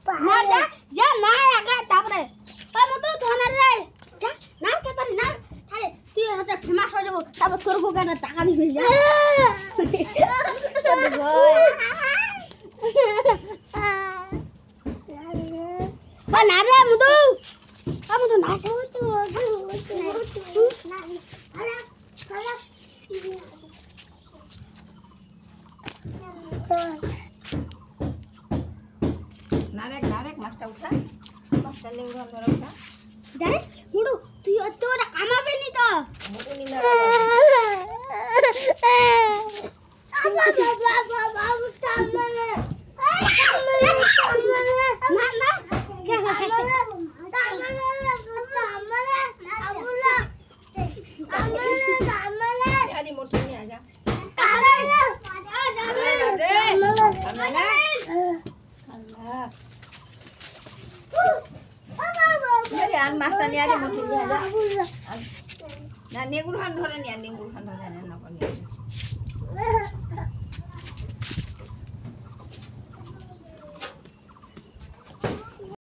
না যা যা না আগা তারপরে ওই মতো ধনের রে যা না কে পারি না আরে তুই হাতে ফেমাস হয়ে যাব তারপর তোর গোগানে টাকা দিবি যা বা না রে মধু আমু না তো নারেক মাছটা উঠা মাছটা লেউড়া ধরে উঠা জানিস মুড়ু তুই অত ওটা কামাবে নি তো মোটে নিলা বাবু তামলে না না কে তামলে আদি মোটে নিয়ে আজা মাছটা নিয়ে আদি মোটে নিয়ে আজা না নেগুর খান ধরে নিয়ে নেগুর খান ধরে না